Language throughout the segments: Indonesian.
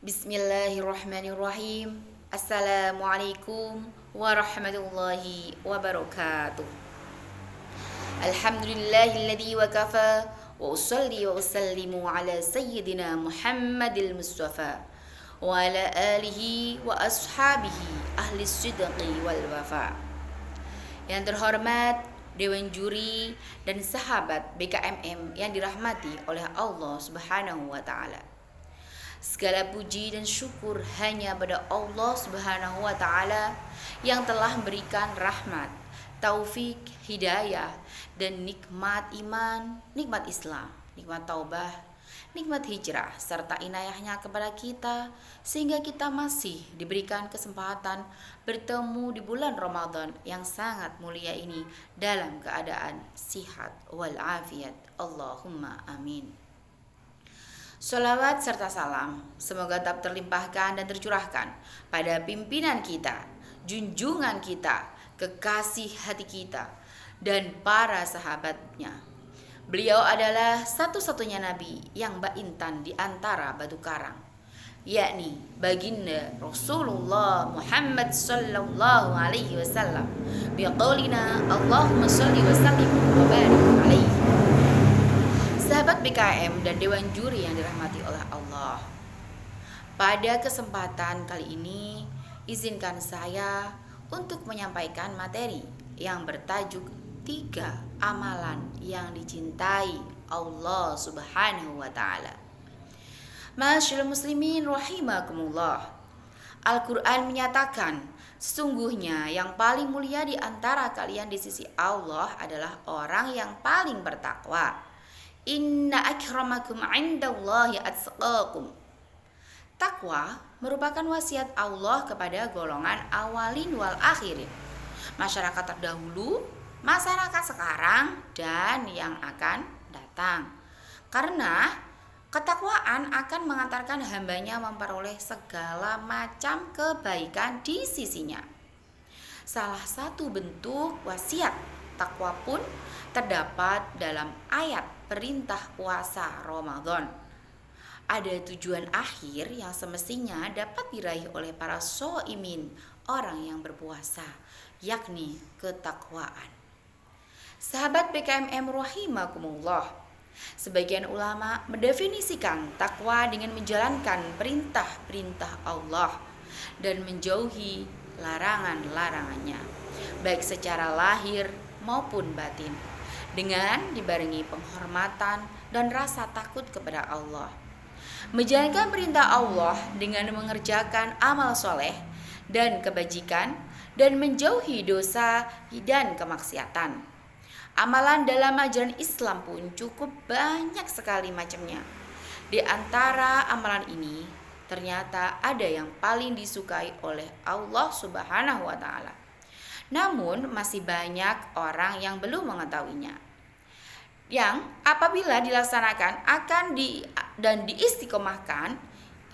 Bismillahirrahmanirrahim. Assalamualaikum warahmatullahi wabarakatuh. Alhamdulillahilladzi wa kafa wa usalli wa usallimu ala sayyidina Muhammadil Mustafa wa ala alihi wa ashabihi ahli sidqi wal wafa. Yang terhormat Dewan Juri dan sahabat BKMM yang dirahmati oleh Allah Subhanahu wa taala. Segala puji dan syukur hanya pada Allah Subhanahu wa taala yang telah memberikan rahmat, taufik, hidayah dan nikmat iman, nikmat Islam, nikmat taubah, nikmat hijrah serta inayahnya kepada kita sehingga kita masih diberikan kesempatan bertemu di bulan Ramadan yang sangat mulia ini dalam keadaan sihat wal afiat. Allahumma amin. Sholawat serta salam semoga tetap terlimpahkan dan tercurahkan pada pimpinan kita, junjungan kita, kekasih hati kita, dan para sahabatnya. Beliau adalah satu-satunya nabi yang ba'intan di antara batu karang, yakni baginda Rasulullah Muhammad sallallahu alaihi wasallam. Biqaulina Allahumma shalli wa sallim wa barik alaihi. Sahabat BKM dan Dewan Juri yang dirahmati oleh Allah, pada kesempatan kali ini izinkan saya untuk menyampaikan materi yang bertajuk 3 amalan yang dicintai Allah Subhanahu wa taala. Masyaallah muslimin rahimakumullah. Al-Quran menyatakan sesungguhnya yang paling mulia di antara kalian di sisi Allah adalah orang yang paling bertakwa. Inna akramakum indallahi atqakum. Takwa merupakan wasiat Allah kepada golongan awalin wal akhirin, masyarakat terdahulu, masyarakat sekarang, dan yang akan datang. Karena ketakwaan akan mengantarkan hambanya memperoleh segala macam kebaikan di sisinya. Salah satu bentuk wasiat takwa pun terdapat dalam ayat perintah puasa Ramadan. Ada tujuan akhir yang semestinya dapat diraih oleh para shoimin, orang yang berpuasa, yakni ketakwaan. Sahabat BKMM rahimakumullah, sebagian ulama mendefinisikan takwa dengan menjalankan perintah-perintah Allah dan menjauhi larangan-larangannya, baik secara lahir maupun batin, dengan dibarengi penghormatan dan rasa takut kepada Allah. Menjalankan perintah Allah dengan mengerjakan amal soleh dan kebajikan dan menjauhi dosa dan kemaksiatan. Amalan dalam ajaran Islam pun cukup banyak sekali macamnya. Di antara amalan ini ternyata ada yang paling disukai oleh Allah Subhanahu wa taala. Namun masih banyak orang yang belum mengetahuinya, yang apabila dilaksanakan dan diistiqomahkan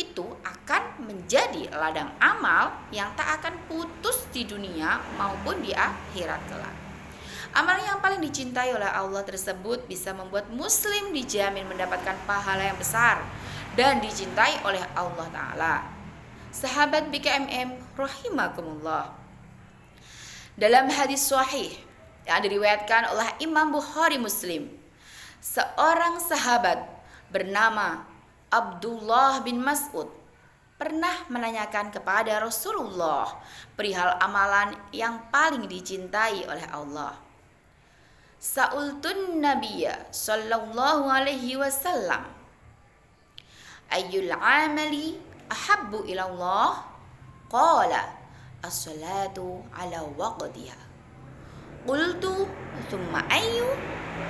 itu akan menjadi ladang amal yang tak akan putus di dunia maupun di akhirat kelak. Amal yang paling dicintai oleh Allah tersebut bisa membuat muslim dijamin mendapatkan pahala yang besar dan dicintai oleh Allah Ta'ala. Sahabat BKMM rahimakumullah, dalam hadis sahih yang diriwayatkan oleh Imam Bukhari Muslim, seorang sahabat bernama Abdullah bin Mas'ud pernah menanyakan kepada Rasulullah perihal amalan yang paling dicintai oleh Allah. Sa'ultun Nabiyya sallallahu alaihi wasallam, ayyul amali ahabbu ilallah? Qala as-salatu ala waqtiha. Qultu thumma ayyu?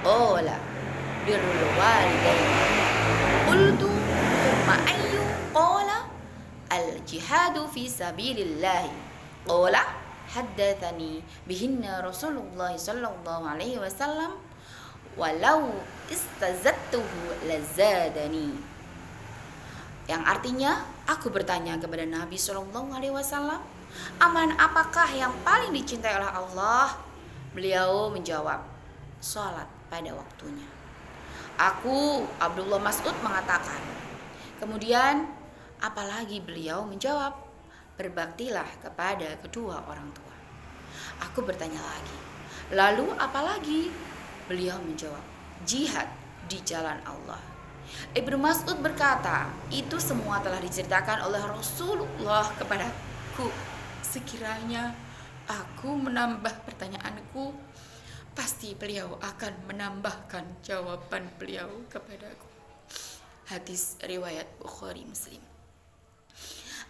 Qala birrul walidain. Qultu thumma ayyu? Qala al-jihadu fi sabilillah. Qala haddatsani bihinna Rasulullah sallallahu alaihi wasallam walau istazattuhu lazadani. Yang artinya, aku bertanya kepada Nabi sallallahu alaihi wasallam, amalan apakah yang paling dicintai oleh Allah? Beliau menjawab, sholat pada waktunya. Aku, Abdullah Mas'ud, mengatakan, kemudian Apalagi beliau menjawab, berbaktilah kepada kedua orang tua. Aku bertanya lagi, lalu apalagi? Beliau menjawab, jihad di jalan Allah. Ibnu Mas'ud berkata, itu semua telah diceritakan oleh Rasulullah kepadaku. Sekiranya aku menambah pertanyaanku, pasti beliau akan menambahkan jawaban beliau kepadaku. Hadis riwayat Bukhari Muslim.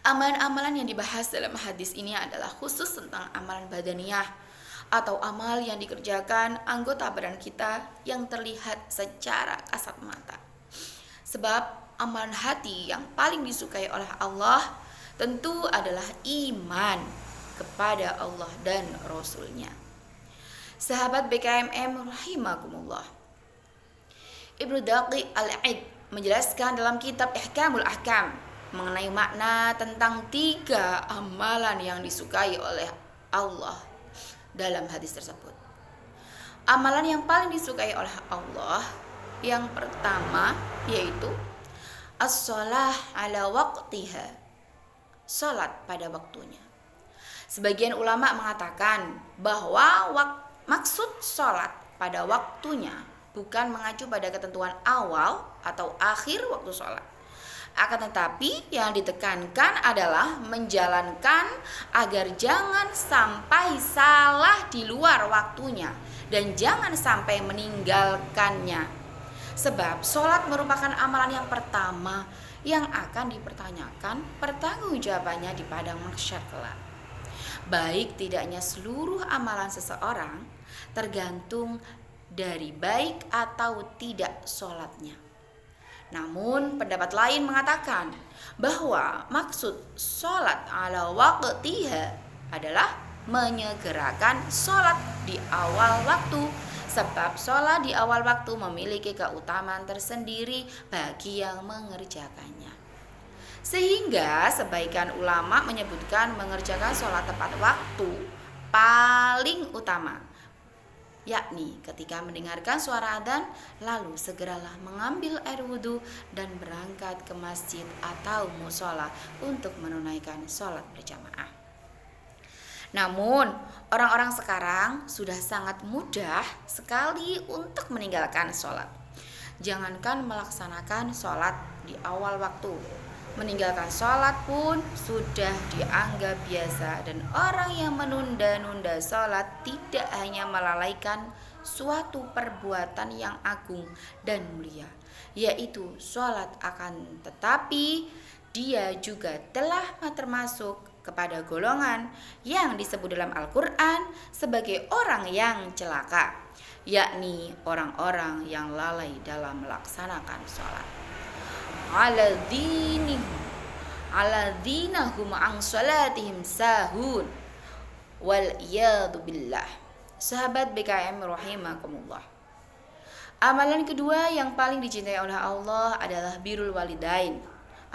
Amalan-amalan yang dibahas dalam hadis ini adalah khusus tentang amalan badaniyah atau amal yang dikerjakan anggota badan kita yang terlihat secara kasat mata. Sebab amalan hati yang paling disukai oleh Allah tentu adalah iman kepada Allah dan Rasul-Nya. Sahabat BKMM rahimakumullah. Ibnu Daqiq Al-Id menjelaskan dalam kitab Ihkamul Ahkam mengenai makna tentang 3 amalan yang disukai oleh Allah dalam hadis tersebut. Amalan yang paling disukai oleh Allah yang pertama yaitu as-shalah ala waqtiha, salat pada waktunya. Sebagian ulama mengatakan bahwa maksud salat pada waktunya bukan mengacu pada ketentuan awal atau akhir waktu salat. Akan tetapi yang ditekankan adalah menjalankan agar jangan sampai salah di luar waktunya dan jangan sampai meninggalkannya. Sebab sholat merupakan amalan yang pertama yang akan dipertanyakan pertanggungjawabannya di padang mahsyar kelak. Baik tidaknya seluruh amalan seseorang tergantung dari baik atau tidak sholatnya. Namun pendapat lain mengatakan bahwa maksud sholat ala waqtiha adalah menyegerakan sholat di awal waktu. Sebab sholat di awal waktu memiliki keutamaan tersendiri bagi yang mengerjakannya. Sehingga sebagian ulama menyebutkan mengerjakan sholat tepat waktu paling utama, yakni ketika mendengarkan suara adzan lalu segeralah mengambil air wudhu dan berangkat ke masjid atau mushola untuk menunaikan sholat berjamaah. Namun orang-orang sekarang sudah sangat mudah sekali untuk meninggalkan sholat. Jangankan melaksanakan sholat di awal waktu, meninggalkan sholat pun sudah dianggap biasa. Dan orang yang menunda-nunda sholat tidak hanya melalaikan suatu perbuatan yang agung dan mulia, yaitu sholat, akan tetapi dia juga telah termasuk kepada golongan yang disebut dalam Al-Quran sebagai orang yang celaka, yakni orang-orang yang lalai dalam melaksanakan sholat. Aladzinahum an sholatihim sahun wal iyadu billah. Sahabat BKM rahimakumullah. Amalan kedua yang paling dicintai oleh Allah adalah birrul walidain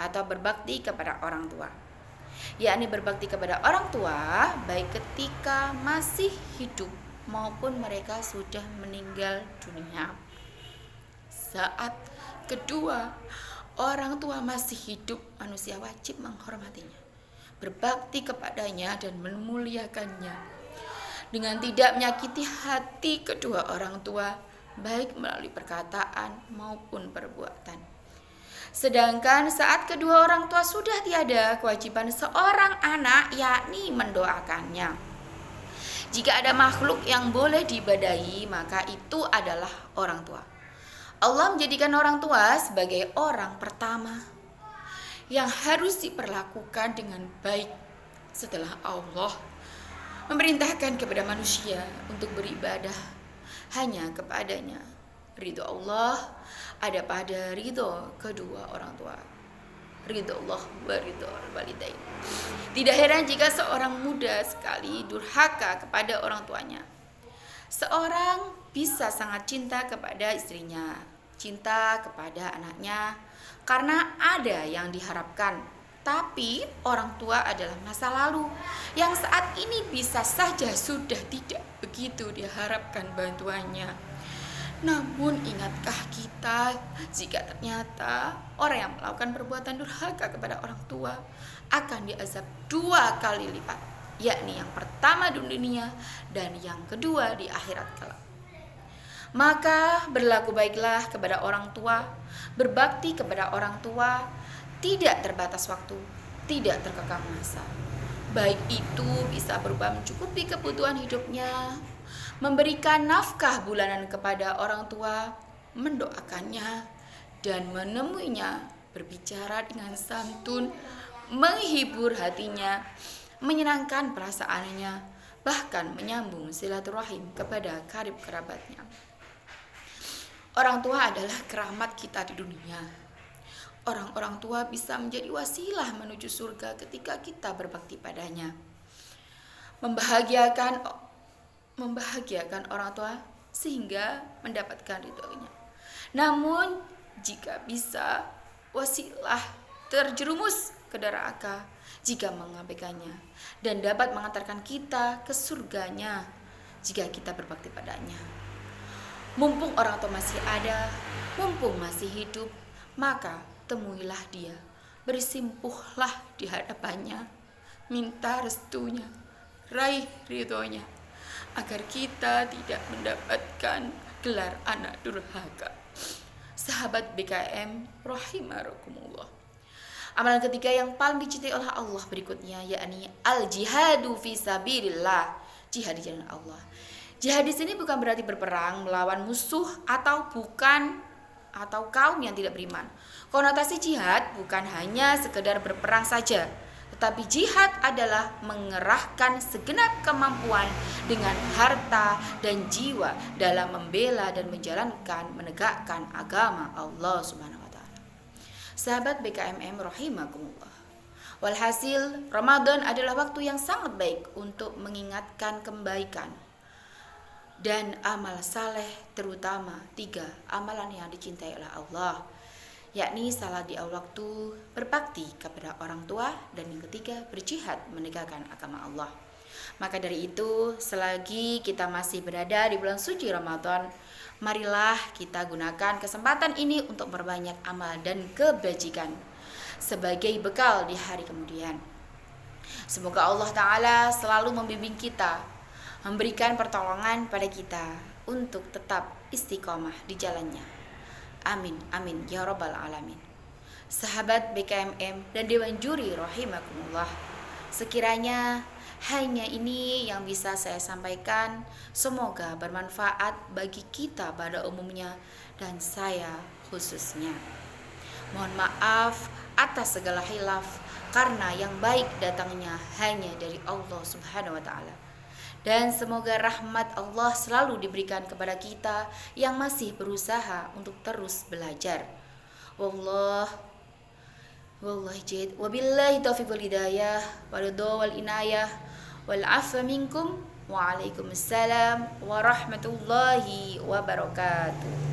atau berbakti kepada orang tua, yakni berbakti kepada orang tua baik ketika masih hidup maupun mereka sudah meninggal dunia. Saat kedua orang tua masih hidup, manusia wajib menghormatinya, berbakti kepadanya dan memuliakannya dengan tidak menyakiti hati kedua orang tua baik melalui perkataan maupun perbuatan. Sedangkan saat kedua orang tua sudah tiada, kewajiban seorang anak yakni mendoakannya. Jika ada makhluk yang boleh diibadahi, maka itu adalah orang tua. Allah menjadikan orang tua sebagai orang pertama yang harus diperlakukan dengan baik setelah Allah memerintahkan kepada manusia untuk beribadah hanya kepadanya. Ridho Allah ada pada ridho kedua orang tua. Ridho Allah wa ridho walidain. Tidak heran jika seorang muda sekali durhaka kepada orang tuanya. Seorang bisa sangat cinta kepada istrinya, cinta kepada anaknya karena ada yang diharapkan. Tapi orang tua adalah masa lalu yang saat ini bisa saja sudah tidak begitu diharapkan bantuannya. Namun ingatkah kita jika ternyata orang yang melakukan perbuatan durhaka kepada orang tua akan diazab 2 kali lipat, yakni yang pertama di dunia dan yang kedua di akhirat kelak. Maka berlaku baiklah kepada orang tua, berbakti kepada orang tua, tidak terbatas waktu, tidak terkekang masa. Baik itu bisa berupa mencukupi kebutuhan hidupnya, memberikan nafkah bulanan kepada orang tua, mendoakannya, dan menemuinya, berbicara dengan santun, menghibur hatinya, menyenangkan perasaannya, bahkan menyambung silaturahim kepada karib kerabatnya. Orang tua adalah keramat kita di dunia. Orang tua bisa menjadi wasilah menuju surga ketika kita berbakti padanya. Membahagiakan orang tua sehingga mendapatkan ridhonya. Namun jika bisa wasilah terjerumus ke neraka jika mengabaikannya, dan dapat mengantarkan kita ke surganya jika kita berbakti padanya. Mumpung orang tua masih ada, mumpung masih hidup, maka temuilah dia, bersimpuhlah di hadapannya, minta restunya, raih ridhonya, agar kita tidak mendapatkan gelar anak durhaka. Sahabat BKM rahimakumullah. Amalan ketiga yang paling dicintai oleh Allah berikutnya, yakni al-jihadu fi sabilillah, jihad di jalan Allah. Jihad di sini bukan berarti berperang melawan musuh atau kaum yang tidak beriman. Konotasi jihad bukan hanya sekedar berperang saja, tetapi jihad adalah mengerahkan segenap kemampuan dengan harta dan jiwa dalam membela dan menegakkan agama Allah Subhanahu wa taala. Sahabat BKMM rahimakumullah. Walhasil, Ramadan adalah waktu yang sangat baik untuk mengingatkan kebaikan dan amal saleh, terutama 3 amalan yang dicintai oleh Allah, yakni salat di awal waktu, berbakti kepada orang tua, dan yang ketiga berjihad menegakkan agama Allah. Maka dari itu, selagi kita masih berada di bulan suci Ramadan, marilah kita gunakan kesempatan ini untuk berbanyak amal dan kebajikan sebagai bekal di hari kemudian. Semoga Allah Ta'ala selalu membimbing kita, memberikan pertolongan pada kita untuk tetap istiqomah di jalannya. Amin, amin, ya rabbal alamin. Sahabat BKMM dan Dewan Juri rahimakumullah, sekiranya hanya ini yang bisa saya sampaikan. Semoga bermanfaat bagi kita pada umumnya dan saya khususnya. Mohon maaf atas segala khilaf, karena yang baik datangnya hanya dari Allah Subhanahu wa taala. Dan semoga rahmat Allah selalu diberikan kepada kita yang masih berusaha untuk terus belajar. Wabillahi taufiq wal hidayah wal ridha wal inayah wal afwa minkum. Waalaikumsalam warahmatullahi wabarakatuh.